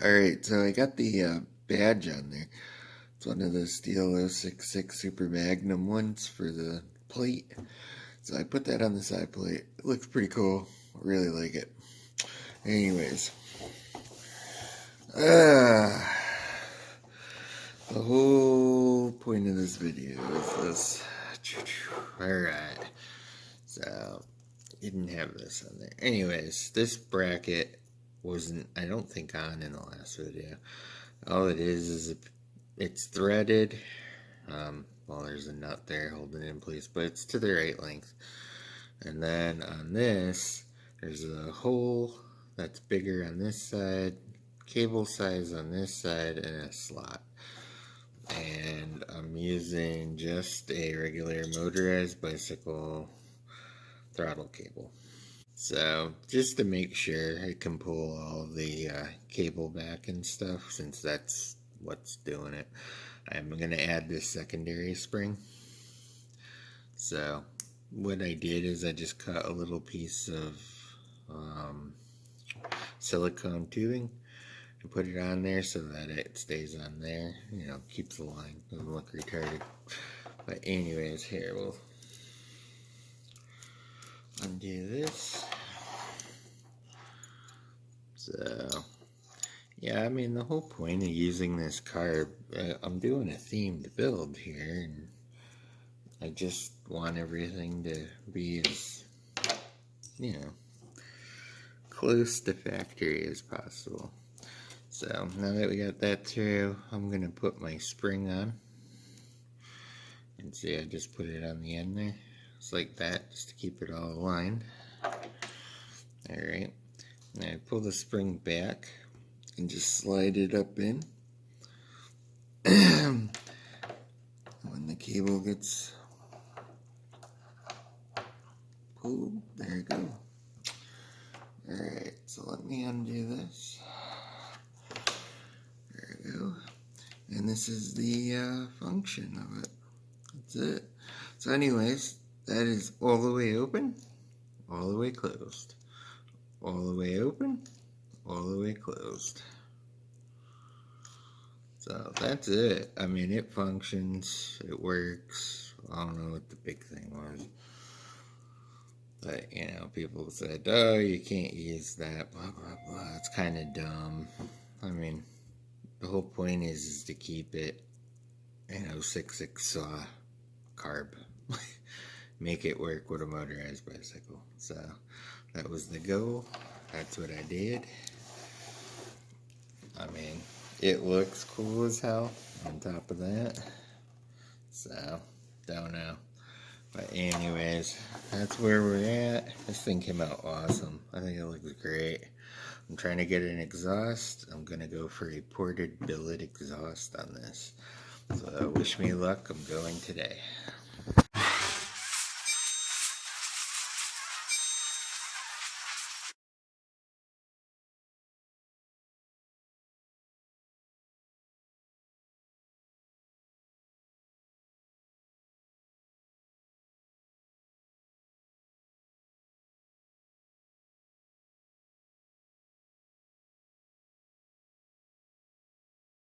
Alright, so I got the badge on there. It's one of the Stihl Ms660 Super Magnum ones for the plate. So I put that on the side plate. It looks pretty cool. I really like it. Anyways. The whole point of this video is this. Alright. So, didn't have this on there. Anyways, this bracket wasn't, I don't think, on in the last video. All it is it's threaded. Well, there's a nut there holding it in place, but it's to the right length. And then on this, there's a hole that's bigger on this side, cable size on this side, and a slot. And I'm using just a regular motorized bicycle throttle cable. So just to make sure I can pull all the cable back and stuff, since that's what's doing it, I'm going to add this secondary spring. So what I did is I just cut a little piece of silicone tubing and put it on there so that it stays on there, you know, keeps the line, doesn't look retarded. But anyways, here we'll undo this. So yeah, I mean, the whole point of using this carb, I'm doing a themed build here, and I just want everything to be as, you know, close to factory as possible. So now that we got that through, I'm gonna put my spring on. And see, I just put it on the end there, just like that, just to keep it all aligned. Alright, now I pull the spring back and just slide it up in. When the cable gets pulled, there you go. Alright, so let me undo this. There we go. And this is the function of it. That's it. So anyways, that is all the way open, all the way closed. All the way open, all the way closed. So that's it. I mean, it functions, it works. I don't know what the big thing was, but you know, people said, oh, you can't use that, blah blah blah. It's kind of dumb. I mean, the whole point is to keep it, you know, 6.6 carb. Make it work with a motorized bicycle. So that was the goal. That's what I did. I mean, it looks cool as hell on top of that. So, don't know. But anyways, that's where we're at. This thing came out awesome. I think it looks great. I'm trying to get an exhaust. I'm going to go for a ported billet exhaust on this. So wish me luck. I'm going today.